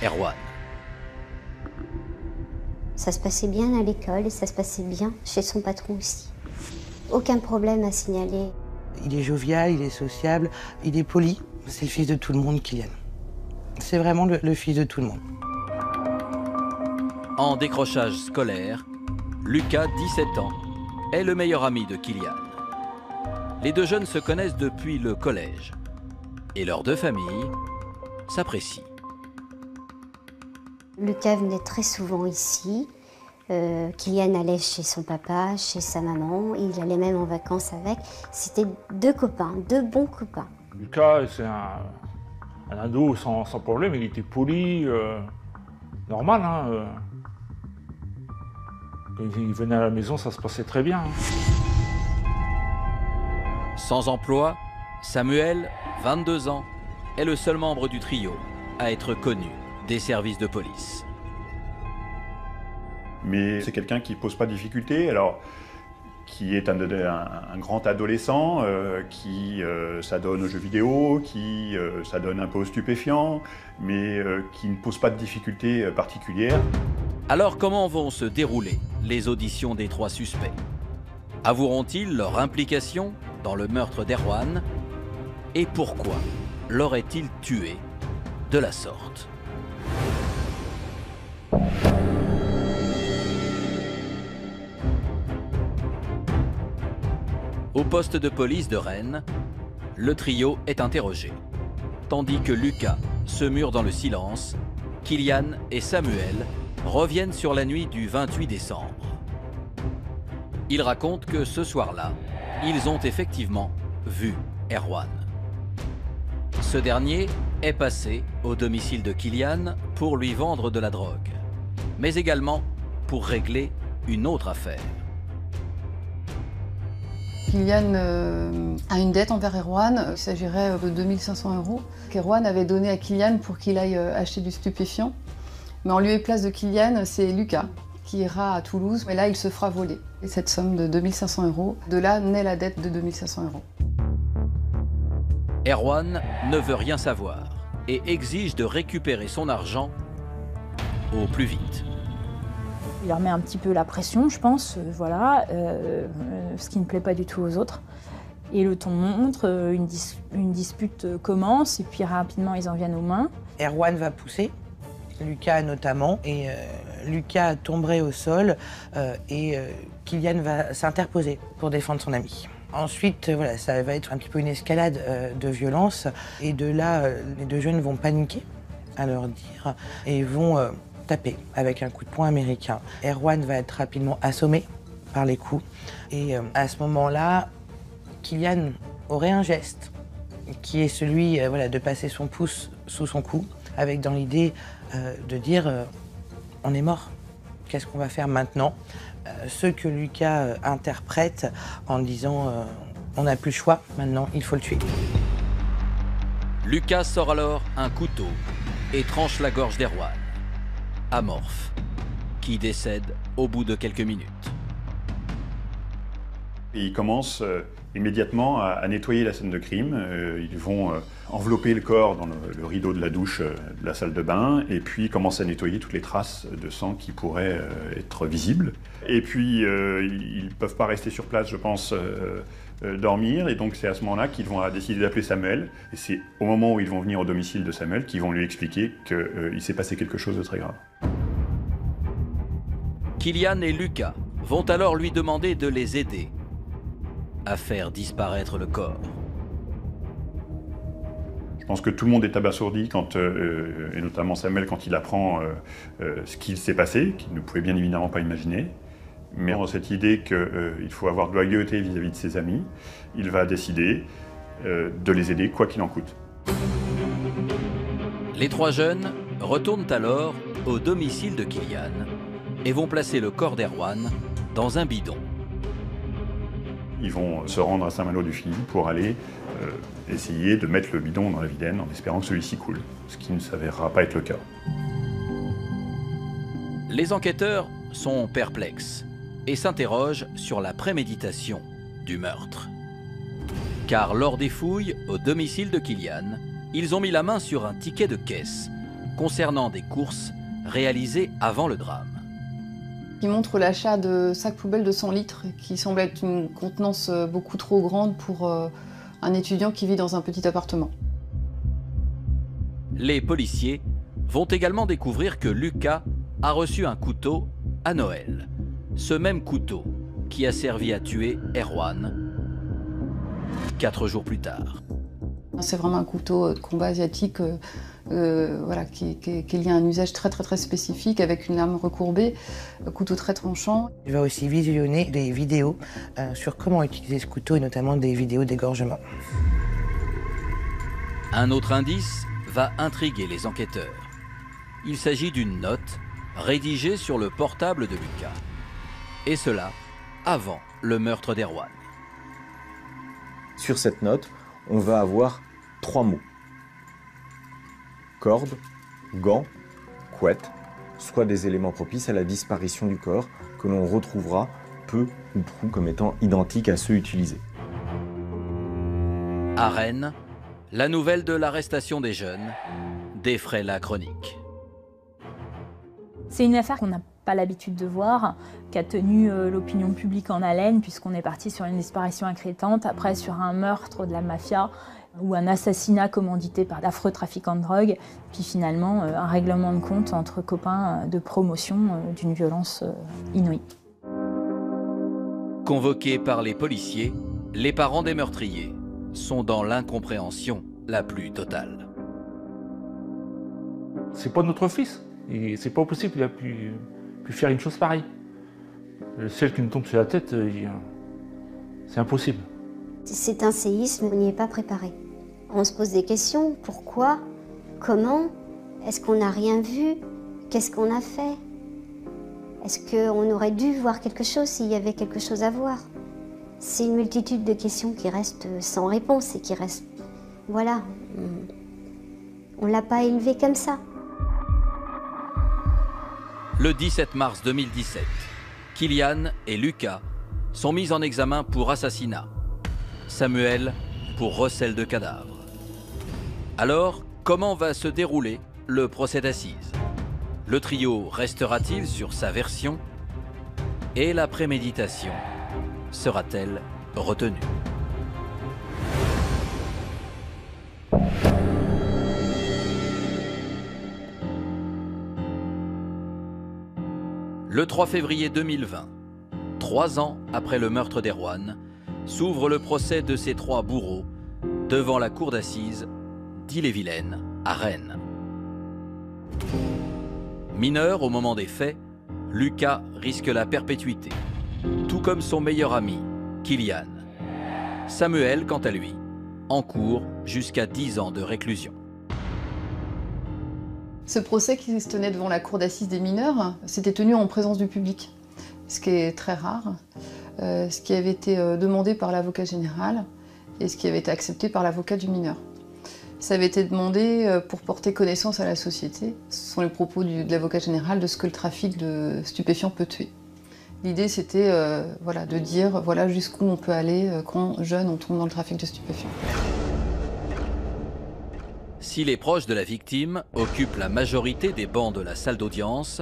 Erwan. Ça se passait bien à l'école et ça se passait bien chez son patron aussi. Aucun problème à signaler. Il est jovial, il est sociable, il est poli. C'est le fils de tout le monde, Kylian. C'est vraiment le fils de tout le monde. En décrochage scolaire, Lucas, 17 ans, est le meilleur ami de Kylian. Les deux jeunes se connaissent depuis le collège et leurs deux familles s'apprécient. Lucas venait très souvent ici. Kylian allait chez son papa, chez sa maman. Il allait même en vacances avec. C'était deux copains, deux bons copains. Lucas, c'est un ado sans problème. Il était poli, normal. Hein, Quand il venait à la maison, ça se passait très bien. Sans emploi, Samuel, 22 ans, est le seul membre du trio à être connu des services de police. Mais c'est quelqu'un qui ne pose pas de difficultés, alors qui est un grand adolescent, qui s'adonne aux jeux vidéo, qui s'adonne un peu aux stupéfiants, mais qui ne pose pas de difficultés particulières. Alors comment vont se dérouler les auditions des trois suspects? Avoueront-ils leur implication dans le meurtre d'Erwan? Et pourquoi l'auraient-ils tué de la sorte? Au poste de police de Rennes, le trio est interrogé. Tandis que Lucas se mure dans le silence, Kylian et Samuel reviennent sur la nuit du 28 décembre. Ils racontent que ce soir-là, ils ont effectivement vu Erwan. Ce dernier est passé au domicile de Kylian pour lui vendre de la drogue, mais également pour régler une autre affaire. Kylian a une dette envers Erwan, il s'agirait de 2500 € qu'Erwan avait donné à Kylian pour qu'il aille acheter du stupéfiant. Mais en lieu et place de Kylian, c'est Lucas qui ira à Toulouse, mais là il se fera voler. Et cette somme de 2500 €, de là naît la dette de 2500 €. Erwan ne veut rien savoir et exige de récupérer son argent au plus vite. Il leur met un petit peu la pression, je pense, voilà, ce qui ne plaît pas du tout aux autres. Et le ton monte, une dispute commence, et puis rapidement ils en viennent aux mains. Erwan va pousser, Lucas notamment, et Lucas tomberait au sol, et Kylian va s'interposer pour défendre son ami. Ensuite, voilà, ça va être un petit peu une escalade de violence, et de là, les deux jeunes vont paniquer, à leur dire, et vont taper avec un coup de poing américain. Erwan va être rapidement assommé par les coups, et à ce moment-là, Kylian aurait un geste qui est celui voilà, de passer son pouce sous son cou, avec dans l'idée de dire on est mort, qu'est-ce qu'on va faire maintenant? Ce que Lucas interprète en disant on n'a plus le choix, maintenant il faut le tuer. Lucas sort alors un couteau et tranche la gorge d'Erwan, amorphe, qui décède au bout de quelques minutes. Et ils commencent immédiatement à nettoyer la scène de crime. Ils vont envelopper le corps dans le rideau de la douche de la salle de bain et puis commencer à nettoyer toutes les traces de sang qui pourraient être visibles. Et puis ils ne peuvent pas rester sur place, je pense, dormir. Et donc c'est à ce moment-là qu'ils vont décider d'appeler Samuel. Et c'est au moment où ils vont venir au domicile de Samuel qu'ils vont lui expliquer qu'il s'est passé quelque chose de très grave. Kylian et Lucas vont alors lui demander de les aider à faire disparaître le corps. Je pense que tout le monde est abasourdi, et notamment Samuel, quand il apprend ce qu'il s'est passé, qu'il ne pouvait bien évidemment pas imaginer. Mais dans cette idée qu'il faut avoir de loyauté vis-à-vis de ses amis, il va décider de les aider quoi qu'il en coûte. Les trois jeunes retournent alors au domicile de Kylian et vont placer le corps d'Erwan dans un bidon. Ils vont se rendre à Saint-Malo-du-Filly pour aller essayer de mettre le bidon dans la Vilaine en espérant que celui-ci coule, ce qui ne s'avérera pas être le cas. Les enquêteurs sont perplexes et s'interrogent sur la préméditation du meurtre. Car lors des fouilles au domicile de Kylian, ils ont mis la main sur un ticket de caisse concernant des courses réalisées avant le drame. Il montre l'achat de sacs poubelles de 100 litres, qui semble être une contenance beaucoup trop grande pour un étudiant qui vit dans un petit appartement. Les policiers vont également découvrir que Lucas a reçu un couteau à Noël. Ce même couteau qui a servi à tuer Erwan 4 jours plus tard. C'est vraiment un couteau de combat asiatique voilà, qui est lié à un usage très spécifique avec une lame recourbée, un couteau très tranchant. Il va aussi visionner des vidéos sur comment utiliser ce couteau et notamment des vidéos d'égorgement. Un autre indice va intriguer les enquêteurs. Il s'agit d'une note rédigée sur le portable de Lucas. Et cela avant le meurtre d'Erwan. Sur cette note, on va avoir 3 mots. Corde, gants, couette, soit des éléments propices à la disparition du corps que l'on retrouvera peu ou prou comme étant identiques à ceux utilisés. À Rennes, la nouvelle de l'arrestation des jeunes défraie la chronique. C'est une affaire qu'on n'a pas l'habitude de voir, qui a tenu l'opinion publique en haleine, puisqu'on est parti sur une disparition inquiétante, après sur un meurtre de la mafia, ou un assassinat commandité par d'affreux trafiquants de drogue, puis finalement un règlement de compte entre copains de promotion d'une violence inouïe. Convoqués par les policiers, les parents des meurtriers sont dans l'incompréhension la plus totale. C'est pas notre fils, et c'est pas possible qu'il a pu faire une chose pareille. Le ciel qui nous tombe sur la tête, c'est impossible. C'est un séisme, on n'y est pas préparé. On se pose des questions, pourquoi, comment, est-ce qu'on n'a rien vu, qu'est-ce qu'on a fait? Est-ce qu'on aurait dû voir quelque chose s'il y avait quelque chose à voir? C'est une multitude de questions qui restent sans réponse et qui restent... Voilà, on ne l'a pas élevé comme ça. Le 17 mars 2017, Kylian et Lucas sont mis en examen pour assassinat. Samuel pour recel de cadavres. Alors, comment va se dérouler le procès d'assises? Le trio restera-t-il sur sa version? Et la préméditation sera-t-elle retenue? Le 3 février 2020, 3 ans après le meurtre d'Erwan, s'ouvre le procès de ces 3 bourreaux devant la cour d'assises d'Ille-et-Vilaine à Rennes. Mineur au moment des faits, Lucas risque la perpétuité, tout comme son meilleur ami, Kylian. Samuel, quant à lui, encourt jusqu'à 10 ans de réclusion. Ce procès qui se tenait devant la cour d'assises des mineurs s'était tenu en présence du public, ce qui est très rare, ce qui avait été demandé par l'avocat général et ce qui avait été accepté par l'avocat du mineur. Ça avait été demandé pour porter connaissance à la société. Ce sont les propos de l'avocat général de ce que le trafic de stupéfiants peut tuer. L'idée c'était voilà, de dire voilà jusqu'où on peut aller quand jeune on tombe dans le trafic de stupéfiants. Si les proches de la victime occupent la majorité des bancs de la salle d'audience,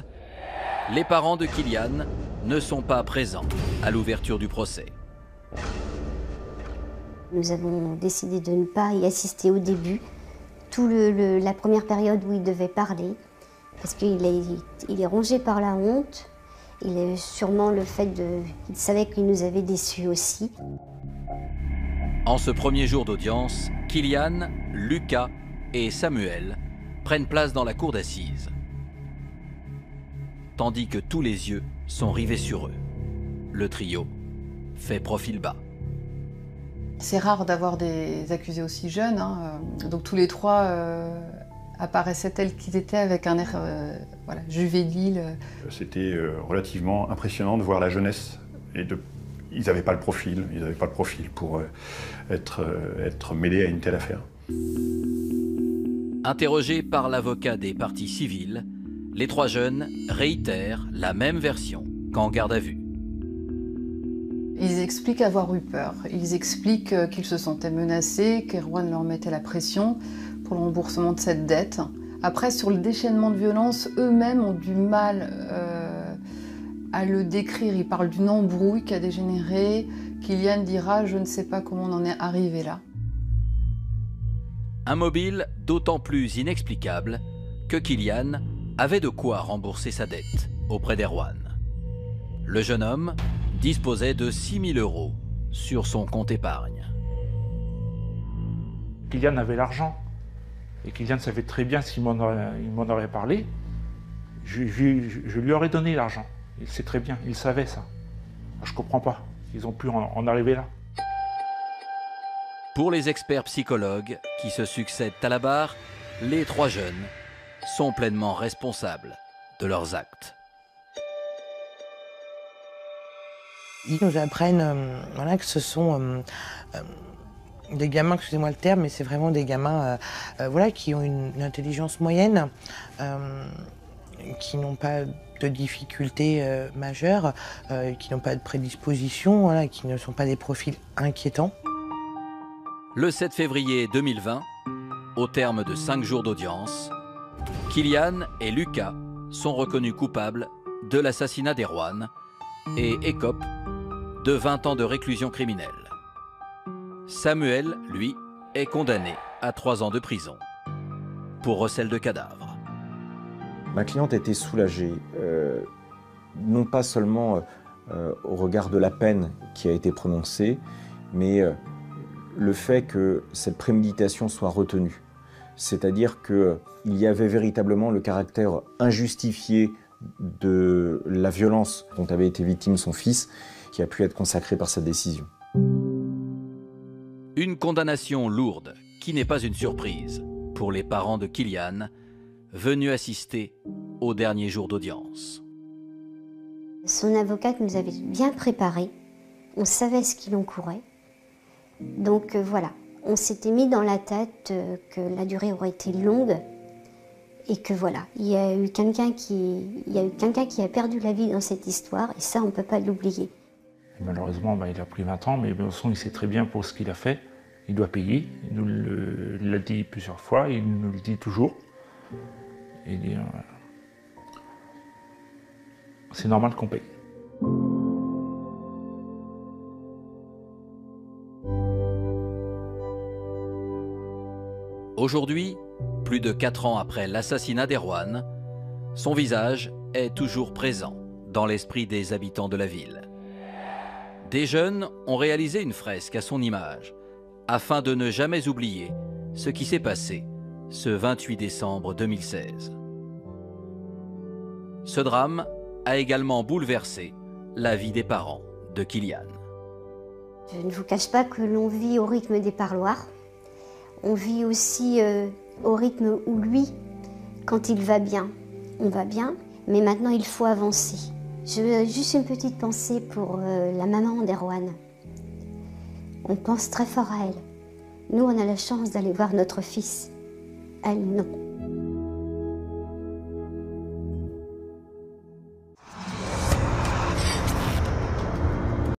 les parents de Kylian ne sont pas présents à l'ouverture du procès. Nous avons décidé de ne pas y assister au début, la première période où il devait parler, parce qu'il est rongé par la honte, il est sûrement le fait qu'il savait qu'il nous avait déçus aussi. En ce premier jour d'audience, Kylian, Lucas et Samuel prennent place dans la cour d'assises, tandis que tous les yeux sont rivés sur eux. Le trio fait profil bas. C'est rare d'avoir des accusés aussi jeunes, hein. Donc tous les 3 apparaissaient tels qu'ils étaient avec un air voilà, juvénile. C'était relativement impressionnant de voir la jeunesse. ils n'avaient pas le profil, pour être mêlés à une telle affaire. Interrogés par l'avocat des parties civiles, les 3 jeunes réitèrent la même version qu'en garde à vue. Ils expliquent avoir eu peur, ils expliquent qu'ils se sentaient menacés, qu'Erwan leur mettait la pression pour le remboursement de cette dette. Après, sur le déchaînement de violence, eux-mêmes ont du mal à le décrire. Ils parlent d'une embrouille qui a dégénéré. Kylian dira « je ne sais pas comment on en est arrivé là ». Un mobile d'autant plus inexplicable que Kylian avait de quoi rembourser sa dette auprès d'Erwan. Le jeune homme disposait de 6 000 € sur son compte épargne. Kylian avait l'argent. Et Kylian savait très bien s'il m'en aurait parlé, je lui aurais donné l'argent. Il sait très bien, il savait ça. Je ne comprends pas, ils ont pu en arriver là. Pour les experts psychologues qui se succèdent à la barre, les 3 jeunes sont pleinement responsables de leurs actes. Ils nous apprennent voilà, que ce sont des gamins, excusez-moi le terme, mais c'est vraiment des gamins voilà, qui ont une intelligence moyenne, qui n'ont pas de difficultés majeures, qui n'ont pas de prédisposition, voilà, qui ne sont pas des profils inquiétants. Le 7 février 2020, au terme de 5 jours d'audience, Kylian et Lucas sont reconnus coupables de l'assassinat d'Erwan et écopent de 20 ans de réclusion criminelle. Samuel, lui, est condamné à 3 ans de prison pour recel de cadavres. Ma cliente était soulagée, non pas seulement au regard de la peine qui a été prononcée, mais le fait que cette préméditation soit retenue. C'est-à-dire qu'il y avait véritablement le caractère injustifié de la violence dont avait été victime son fils, qui a pu être consacré par cette décision. Une condamnation lourde qui n'est pas une surprise pour les parents de Kylian, venus assister au dernier jour d'audience. Son avocate nous avait bien préparé, on savait ce qu'il encourait. Donc voilà, on s'était mis dans la tête que la durée aurait été longue et que voilà, il y a eu quelqu'un qui a perdu la vie dans cette histoire et ça on ne peut pas l'oublier. Malheureusement, il a pris 20 ans, mais de toute façon, il sait très bien pour ce qu'il a fait. Il doit payer, il nous l'a dit plusieurs fois, il nous le dit toujours. C'est normal qu'on paye. Aujourd'hui, plus de 4 ans après l'assassinat d'Erwan, son visage est toujours présent dans l'esprit des habitants de la ville. Des jeunes ont réalisé une fresque à son image, afin de ne jamais oublier ce qui s'est passé ce 28 décembre 2016. Ce drame a également bouleversé la vie des parents de Kylian. Je ne vous cache pas que l'on vit au rythme des parloirs. On vit aussi au rythme où lui, quand il va bien, on va bien, mais maintenant il faut avancer. Juste une petite pensée pour la maman d'Erwan. On pense très fort à elle. Nous, on a la chance d'aller voir notre fils. Elle, non.